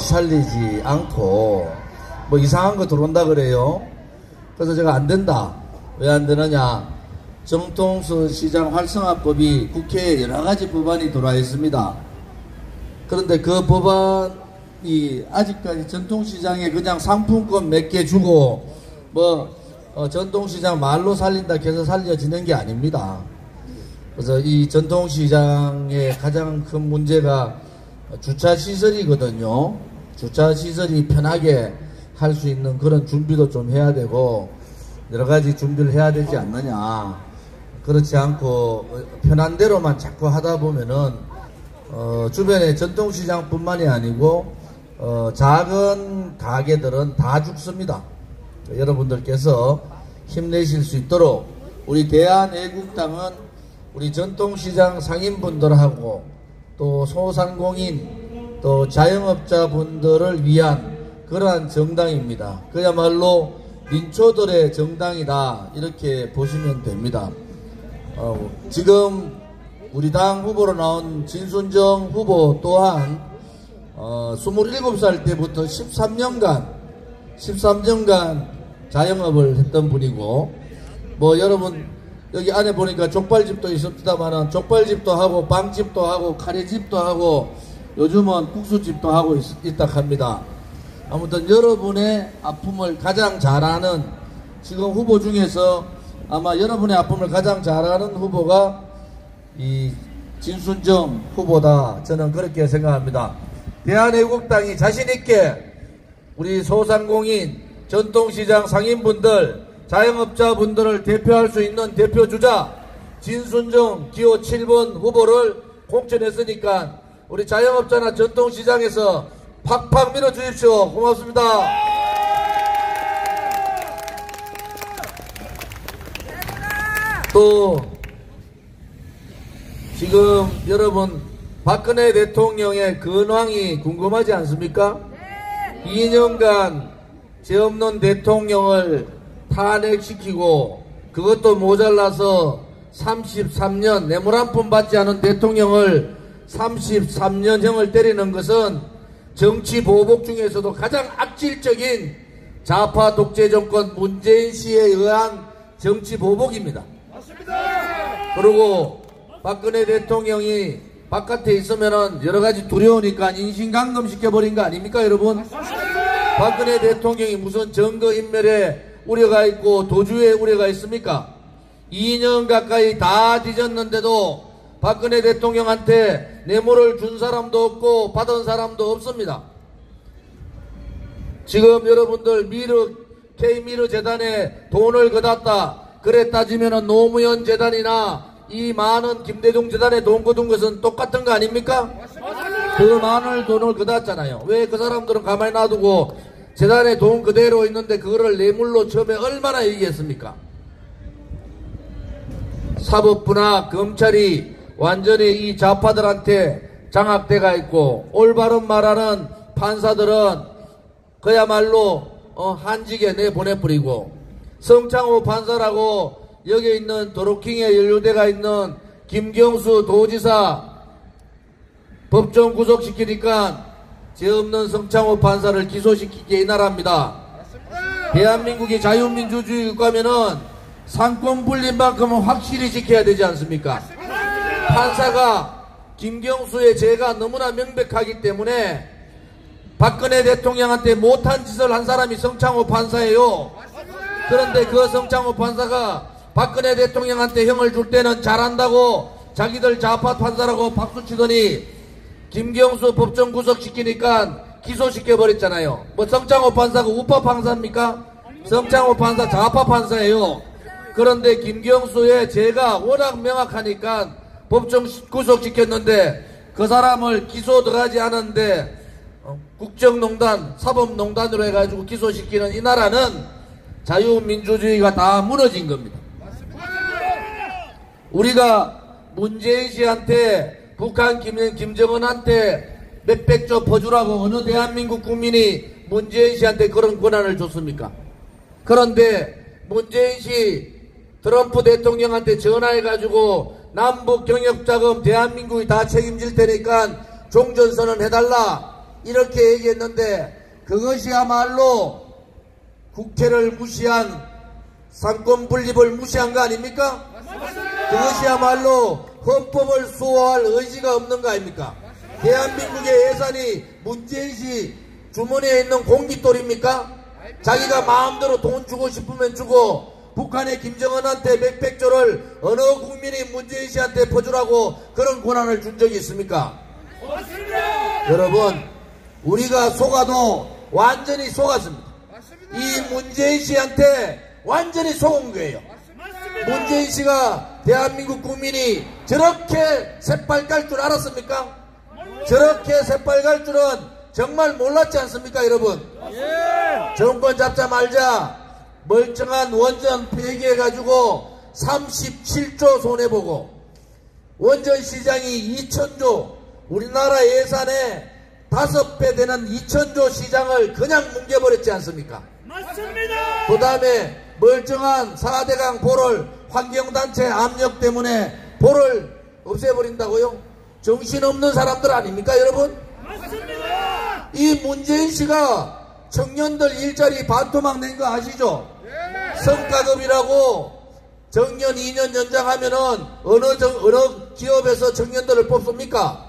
살리지 않고 뭐 이상한 거 들어온다 그래요. 그래서 제가 안 된다. 왜 안 되느냐? 정통서 시장 활성화법이 국회에 여러 가지 법안이 들어와 있습니다. 그런데 그 법안이 아직까지 전통시장에 그냥 상품권 몇 개 주고 전통시장 말로 살린다 해서 살려지는 게 아닙니다. 그래서 이 전통시장의 가장 큰 문제가 주차시설이거든요. 주차시설이 편하게 할 수 있는 그런 준비도 좀 해야 되고 여러 가지 준비를 해야 되지 않느냐. 그렇지 않고 편한 대로만 자꾸 하다 보면은 주변의 전통시장뿐만이 아니고 작은 가게들은 다 죽습니다. 여러분들께서 힘내실 수 있도록 우리 대한애국당은 우리 전통시장 상인분들하고 또 소상공인 또 자영업자분들을 위한 그러한 정당입니다. 그야말로 민초들의 정당이다 이렇게 보시면 됩니다. 지금 우리 당 후보로 나온 진순정 후보 또한 27살 때부터 13년간 자영업을 했던 분이고 여러분 여기 안에 보니까 족발집도 있습니다만은 족발집도 하고 빵집도 하고 카레집도 하고 요즘은 국수집도 하고 있다 합니다. 아무튼 여러분의 아픔을 가장 잘 아는 지금 후보 중에서 아마 여러분의 아픔을 가장 잘 아는 후보가 이 진순정 후보다 저는 그렇게 생각합니다. 대한애국당이 자신있게 우리 소상공인 전통시장 상인분들 자영업자분들을 대표할 수 있는 대표주자 진순정 기호 7번 후보를 공천했으니까 우리 자영업자나 전통시장에서 팍팍 밀어주십시오. 고맙습니다. 또 지금 여러분 박근혜 대통령의 근황이 궁금하지 않습니까? 2년간 죄 없는 대통령을 탄핵시키고 그것도 모자라서 33년 뇌물 한 푼 받지 않은 대통령을 33년형을 때리는 것은 정치 보복 중에서도 가장 악질적인 좌파 독재 정권 문재인 씨에 의한 정치 보복입니다. 맞습니다. 그리고 박근혜 대통령이 바깥에 있으면은 여러 가지 두려우니까 인신감금 시켜버린 거 아닙니까, 여러분? 맞습니다. 박근혜 대통령이 무슨 증거인멸에 우려가 있고 도주에 우려가 있습니까? 2년 가까이 다 뒤졌는데도 박근혜 대통령한테 뇌물을 준 사람도 없고 받은 사람도 없습니다. 지금 여러분들 K미르 재단에 돈을 거뒀다 그래 따지면은 노무현 재단이나 이 많은 김대중 재단에 돈 거둔 것은 똑같은 거 아닙니까? 그 많은 돈을 거뒀잖아요. 왜 그 사람들은 가만히 놔두고 재단에 돈 그대로 있는데 그거를 뇌물로 처음에 얼마나 얘기했습니까? 사법부나 검찰이 완전히 이 좌파들한테 장악돼가 있고 올바른 말하는 판사들은 그야말로 한직에 내보내버리고 성창호 판사라고 여기 있는 도로킹에 연루돼가 있는 김경수 도지사 법정 구속시키니까 죄 없는 성창호 판사를 기소시키게 이 나라입니다. 대한민국이 자유민주주의 국가면은 상권 분립만큼은 확실히 지켜야 되지 않습니까? 판사가 김경수의 죄가 너무나 명백하기 때문에 박근혜 대통령한테 못한 짓을 한 사람이 성창호 판사예요. 그런데 그 성창호 판사가 박근혜 대통령한테 형을 줄 때는 잘한다고 자기들 좌파 판사라고 박수치더니 김경수 법정 구속시키니까 기소시켜버렸잖아요. 성창호 판사가 우파 판사입니까? 성창호 판사 좌파 판사예요. 그런데 김경수의 죄가 워낙 명확하니까 법정 구속시켰는데 그 사람을 기소 들어가지 않았는데 국정농단, 사법농단으로 해가지고 기소시키는 이 나라는 자유민주주의가 다 무너진 겁니다. 우리가 문재인 씨한테 북한 김정은한테 몇백조 퍼주라고 어느 대한민국 국민이 문재인 씨한테 그런 권한을 줬습니까? 그런데 문재인 씨 트럼프 대통령한테 전화해가지고 남북 경협자금 대한민국이 다 책임질 테니까 종전선언 해달라 이렇게 얘기했는데 그것이야말로 국회를 무시한 상권 분립을 무시한 거 아닙니까? 그것이야말로 헌법을 수호할 의지가 없는 거 아닙니까? 대한민국의 예산이 문재인 씨 주머니에 있는 공깃돌입니까? 자기가 마음대로 돈 주고 싶으면 주고 북한의 김정은한테 몇백조를 어느 국민이 문재인 씨한테 퍼주라고 그런 권한을 준 적이 있습니까? 여러분, 우리가 속아도 완전히 속았습니다. 이 문재인 씨한테 완전히 속은 거예요. 문재인 씨가 대한민국 국민이 저렇게 새빨갈 줄 알았습니까? 저렇게 새빨갈 줄은 정말 몰랐지 않습니까, 여러분? 정권 잡자마자 멀쩡한 원전 폐기해가지고 37조 손해보고 원전 시장이 2천조, 우리나라 예산의 5배 되는 2천조 시장을 그냥 뭉개버렸지 않습니까? 맞습니다. 그 다음에 멀쩡한 4대강 보를 환경단체 압력 때문에 보를 없애버린다고요? 정신없는 사람들 아닙니까, 여러분? 맞습니다. 이 문재인 씨가 청년들 일자리 반토막 낸 거 아시죠? 성과급이라고 정년 2년 연장하면은 어느 기업에서 청년들을 뽑습니까?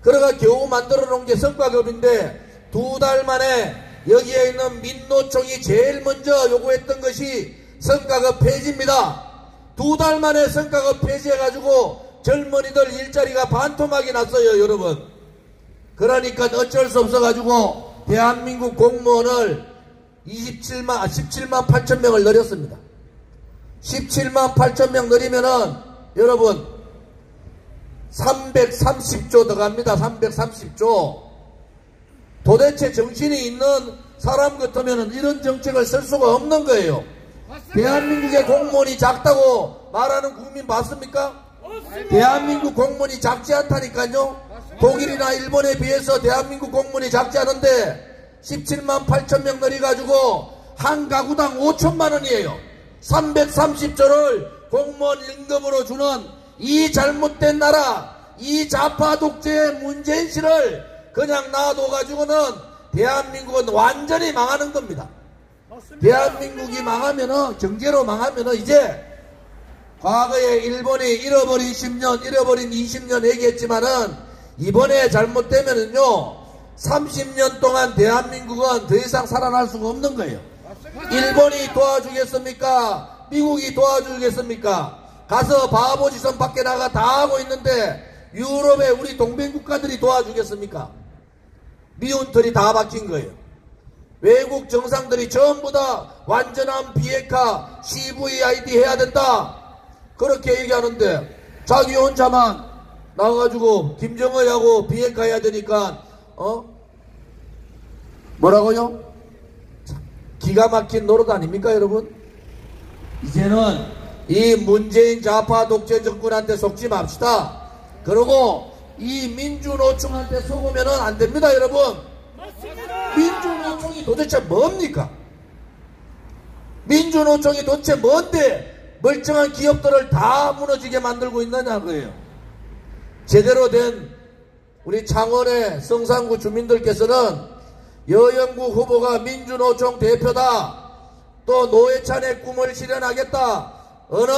그러가 겨우 만들어 놓은 게 성과급인데 2달 만에 여기에 있는 민노총이 제일 먼저 요구했던 것이 성과급 폐지입니다. 2달 만에 성과급 폐지해가지고 젊은이들 일자리가 반토막이 났어요, 여러분. 그러니까 어쩔 수 없어가지고 대한민국 공무원을 17만 8천 명을 늘렸습니다. 17만 8천 명 늘리면은 여러분 330조 들어갑니다. 330조. 도대체 정신이 있는 사람 같으면 이런 정책을 쓸 수가 없는 거예요. 맞습니다. 대한민국의 공무원이 작다고 말하는 국민 봤습니까? 없습니다. 대한민국 공무원이 작지 않다니까요. 맞습니다. 독일이나 일본에 비해서 대한민국 공무원이 작지 않은데 17만 8천 명 늘려가지고 한 가구당 5천만 원이에요. 330조를 공무원 임금으로 주는 이 잘못된 나라, 이 좌파 독재의 문재인 씨를 그냥 놔둬가지고는 대한민국은 완전히 망하는 겁니다. 맞습니다. 대한민국이 망하면은, 경제로 망하면은 이제 과거에 일본이 잃어버린 10년, 잃어버린 20년 얘기했지만은 이번에 잘못되면은요 30년 동안 대한민국은 더 이상 살아날 수가 없는 거예요. 일본이 도와주겠습니까? 미국이 도와주겠습니까? 가서 바보짓은 밖에 나가 다 하고 있는데 유럽의 우리 동맹국가들이 도와주겠습니까? 미운 털이 다 박힌 거예요. 외국 정상들이 전부 다 완전한 비핵화 CVID 해야 된다 그렇게 얘기하는데 자기 혼자만 나와가지고 김정은하고 비핵화 해야 되니까 뭐라고요? 기가 막힌 노릇 아닙니까, 여러분? 이제는 이 문재인 좌파 독재 정권한테 속지 맙시다. 그리고 이 민주노총한테 속으면 안 됩니다, 여러분. 맞습니다. 민주노총이 도대체 뭡니까? 민주노총이 도대체 뭔데 멀쩡한 기업들을 다 무너지게 만들고 있느냐고요. 제대로 된 우리 창원의 성산구 주민들께서는 여영구 후보가 민주노총 대표다. 또 노회찬의 꿈을 실현하겠다. 어느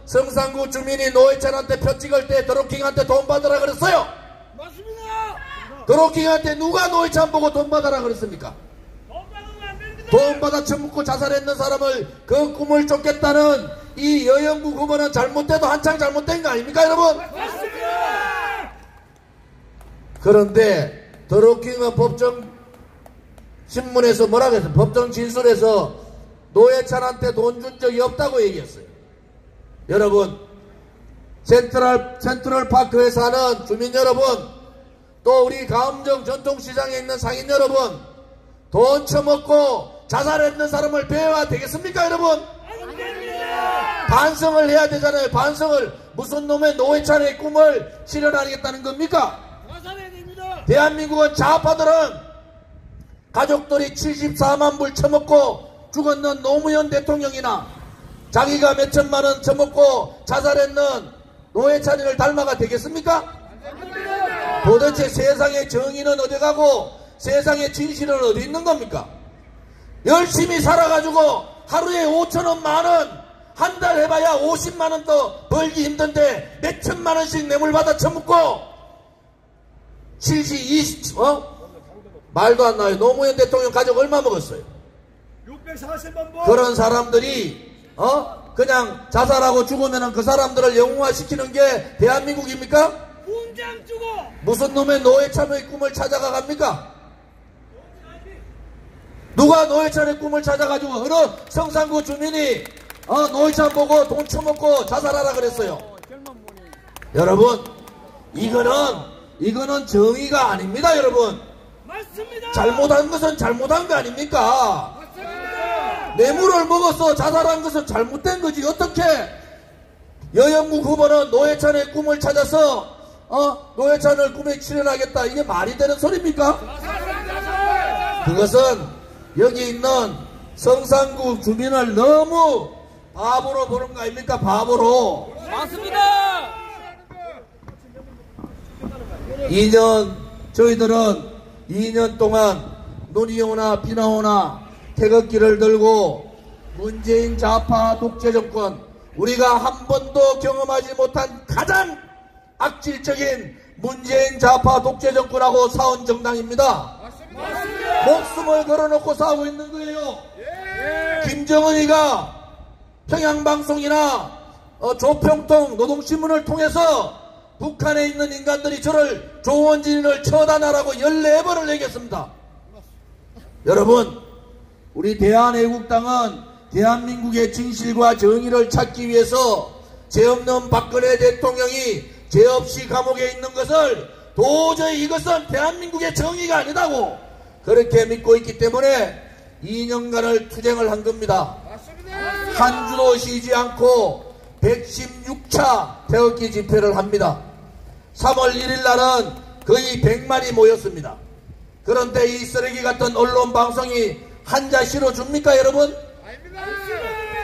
성산구 주민이 노회찬한테 표 찍을 때 드루킹한테 돈 받으라 그랬어요? 맞습니다. 드루킹한테 누가 노회찬 보고 돈 받으라 그랬습니까? 돈 받아 처먹고 자살했는 사람을 그 꿈을 쫓겠다는 이 여영구 후보는 잘못돼도 한창 잘못된 거 아닙니까, 여러분? 맞습니다. 그런데 드루킹은 법정 신문에서 뭐라고 했어요? 법정 진술에서 노회찬한테 돈 준 적이 없다고 얘기했어요. 여러분, 센트럴 파크에 사는 주민 여러분, 또 우리 가음정 전통시장에 있는 상인 여러분, 돈 처먹고 자살했는 사람을 배워야 되겠습니까, 여러분? 안 됩니다. 반성을 해야 되잖아요. 반성을. 무슨 놈의 노회찬의 꿈을 실현하겠다는 겁니까? 자살해야 됩니다. 대한민국은 좌파들은 가족들이 74만 불 처먹고 죽었는 노무현 대통령이나 자기가 몇천만 원 처먹고 자살했는 노회찬이를 닮아가 되겠습니까? 도대체 세상의 정의는 어디 가고 세상의 진실은 어디 있는 겁니까? 열심히 살아가지고 하루에 5천원 만원, 한 달 해봐야 50만원 더 벌기 힘든데 몇 천만원씩 뇌물 받아 처먹고 20 말도 안 나요. 노무현 대통령 가족 얼마 먹었어요? 640만 번. 그런 사람들이 그냥 자살하고 죽으면 그 사람들을 영웅화시키는 게 대한민국입니까? 문장 주고. 무슨 놈의 노회찬의 꿈을 찾아가 갑니까? 누가 노회찬의 꿈을 찾아가지고 어느 성산구 주민이 노회찬 보고 돈 처먹고 자살하라 그랬어요. 여러분, 이거는 정의가 아닙니다. 여러분, 맞습니다. 잘못한 것은 잘못한 거 아닙니까? 맞습니다. 뇌물을 먹어서 자살한 것은 잘못된 거지. 어떻게 여영국 후보는 노회찬의 꿈을 찾아서 노회찬을 꿈에 출연하겠다, 이게 말이 되는 소리입니까? 그것은 여기 있는 성산구 주민을 너무 바보로 보는 거 아닙니까? 바보로. 맞습니다. 저희들은 2년 동안 눈이 오나 비나 오나 태극기를 들고 문재인 좌파 독재 정권, 우리가 한 번도 경험하지 못한 가장 악질적인 문재인 좌파 독재 정권하고 싸운 정당입니다. 맞습니다. 목숨을 걸어놓고 싸우고 있는 거예요. 김정은이가 평양방송이나 조평통 노동신문을 통해서 북한에 있는 인간들이 저를 조원진을 처단하라고 14번을 얘기했습니다. 여러분, 우리 대한애국당은 대한민국의 진실과 정의를 찾기 위해서 죄 없는 박근혜 대통령이 죄 없이 감옥에 있는 것을 도저히 이것은 대한민국의 정의가 아니다고 그렇게 믿고 있기 때문에 2년간을 투쟁을 한 겁니다. 한 주도 쉬지 않고 116차 태극기 집회를 합니다. 3월 1일 날은 거의 100만이 모였습니다. 그런데 이 쓰레기 같은 언론 방송이 한자 실어줍니까, 여러분?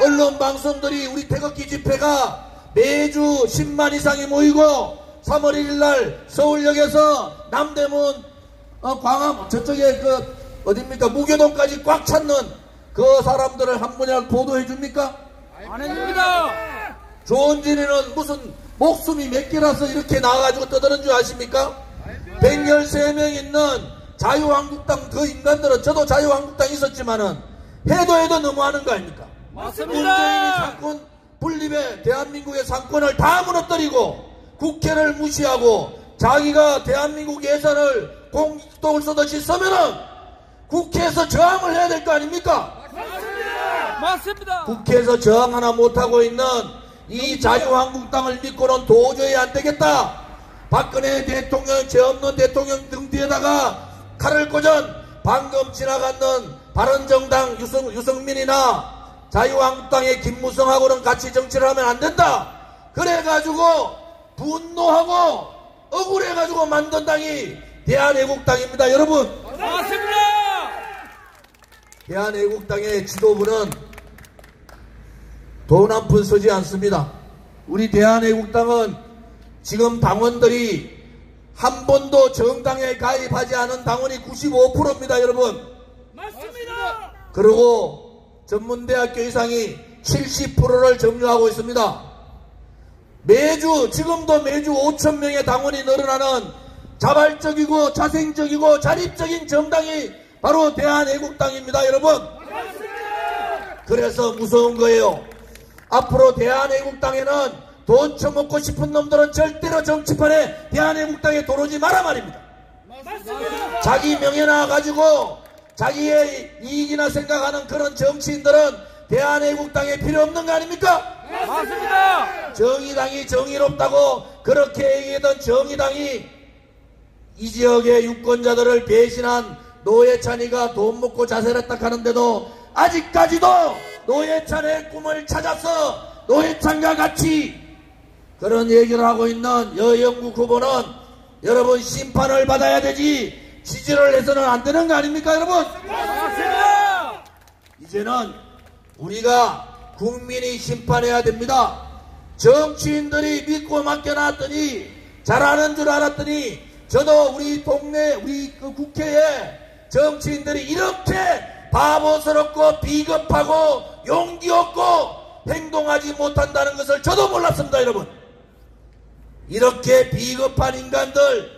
언론 방송들이 우리 태극기 집회가 매주 10만 이상이 모이고 3월 1일 날 서울역에서 남대문 광화문 저쪽에 어딥니까 무교동까지 꽉 찼는 그 사람들을 한 번이라도 보도해 줍니까? 안 해줍니다. 조원진이는 무슨 목숨이 몇 개라서 이렇게 나와가지고 떠드는 줄 아십니까? 113명 있는 자유한국당 그 인간들은, 저도 자유한국당 있었지만은 해도 너무하는 거 아닙니까? 맞습니다. 문재인이 상권 분립에 대한민국의 상권을 다 무너뜨리고 국회를 무시하고 자기가 대한민국 예산을 공돈을 쏘듯이 쓰면은 국회에서 저항을 해야 될 거 아닙니까? 맞습니다. 국회에서 저항 하나 못하고 있는 이 자유한국당을 믿고는 도저히 안 되겠다. 박근혜 대통령, 죄 없는 대통령 등 뒤에다가 칼을 꽂은 방금 지나가는 바른정당 유승민이나 자유한국당의 김무성하고는 같이 정치를 하면 안 된다. 그래가지고 분노하고 억울해가지고 만든 당이 대한애국당입니다. 여러분, 맞습니다. 대한애국당의 지도부는 돈 한 푼 쓰지 않습니다. 우리 대한애국당은 지금 당원들이 한 번도 정당에 가입하지 않은 당원이 95%입니다. 여러분, 맞습니다. 그리고 전문대학교 이상이 70%를 점유하고 있습니다. 지금도 매주 5,000명의 당원이 늘어나는 자발적이고 자생적이고 자립적인 정당이 바로 대한애국당입니다. 여러분, 그래서 무서운 거예요. 앞으로 대한애국당에는 돈 처먹고 싶은 놈들은 절대로 정치판에 대한애국당에 들어오지 마라 말입니다. 맞습니다. 자기 명예나 가지고 자기의 이익이나 생각하는 그런 정치인들은 대한애국당에 필요 없는 거 아닙니까? 맞습니다. 정의당이 정의롭다고 그렇게 얘기했던 정의당이 이 지역의 유권자들을 배신한 노회찬이가 돈 먹고 자살했다 하는데도 아직까지도 노회찬의 꿈을 찾아서 노회찬과 같이 그런 얘기를 하고 있는 여영국 후보는 여러분 심판을 받아야 되지 지지를 해서는 안 되는 거 아닙니까, 여러분? 맞습니다. 이제는 우리가 국민이 심판해야 됩니다. 정치인들이 믿고 맡겨놨더니 잘하는 줄 알았더니 저도 우리 동네 우리 그 국회에 정치인들이 이렇게 바보스럽고 비겁하고 용기 없고 행동하지 못한다는 것을 저도 몰랐습니다. 여러분, 이렇게 비겁한 인간들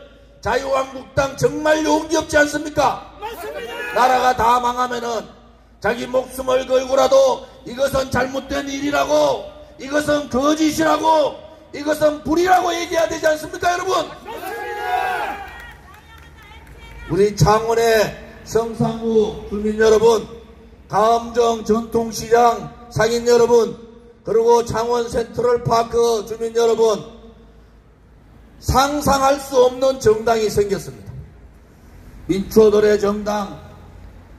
자유한국당 정말 용기 없지 않습니까? 맞습니다. 나라가 다 망하면은 자기 목숨을 걸고라도 이것은 잘못된 일이라고, 이것은 거짓이라고, 이것은 불이라고 얘기해야 되지 않습니까, 여러분? 맞습니다. 우리 창원의 성산구 주민 여러분, 가암정 전통시장 상인 여러분, 그리고 창원 센트럴파크 주민 여러분, 상상할 수 없는 정당이 생겼습니다. 민초들의 정당,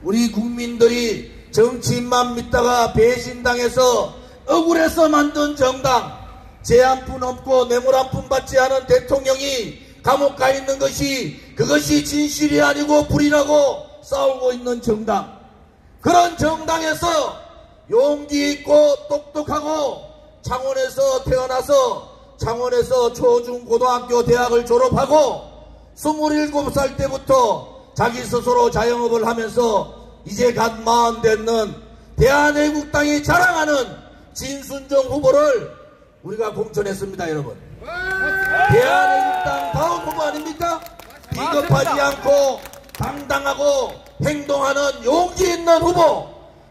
우리 국민들이 정치인만 믿다가 배신당해서 억울해서 만든 정당, 제 한 푼 없고 뇌물 한 푼 받지 않은 대통령이 감옥 가 있는 것이, 그것이 진실이 아니고 불이라고 싸우고 있는 정당, 그런 정당에서 용기 있고 똑똑하고 창원에서 태어나서 창원에서 초중고등학교 대학을 졸업하고 27살 때부터 자기 스스로 자영업을 하면서 이제 갓 40 됐는 대한애국당이 자랑하는 진순정 후보를 우리가 공천했습니다. 여러분, 대한애국당 다음 후보 아닙니까? 비겁하지 않고 당당하고 행동하는 용기 있는 후보,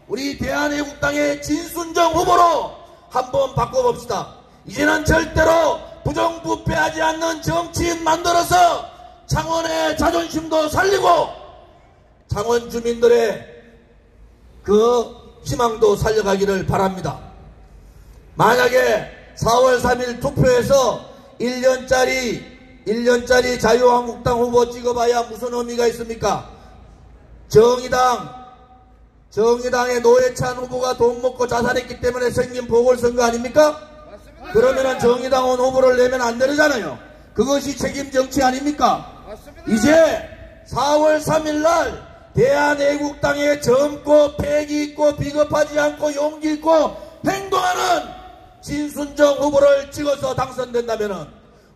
우리 대한애국당의 진순정 후보로 한번 바꿔봅시다. 이제는 절대로 부정부패하지 않는 정치인 만들어서 창원의 자존심도 살리고 창원 주민들의 그 희망도 살려가기를 바랍니다. 만약에 4월 3일 투표에서 1년짜리 자유한국당 후보 찍어봐야 무슨 의미가 있습니까? 정의당의 노회찬 후보가 돈 먹고 자살했기 때문에 생긴 보궐선거 아닙니까? 그러면은 정의당 후보를 내면 안 되잖아요. 그것이 책임 정치 아닙니까? 이제 4월 3일 날 대한애국당의 젊고 패기 있고 비겁하지 않고 용기 있고 행동하는 진순정 후보를 찍어서 당선된다면은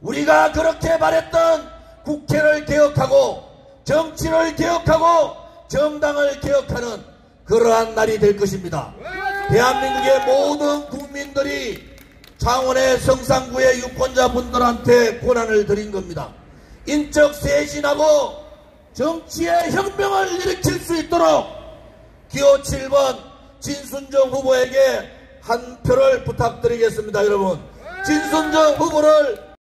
우리가 그렇게 말했던 국회를 개혁하고 정치를 개혁하고 정당을 개혁하는 그러한 날이 될 것입니다. 대한민국의 모든 국민들이 창원의 성산구의 유권자분들한테 권한을 드린 겁니다. 인적 쇄신하고 정치의 혁명을 일으킬 수 있도록 기호 7번 진순정 후보에게 한 표를 부탁드리겠습니다. 여러분, 진순정 후보를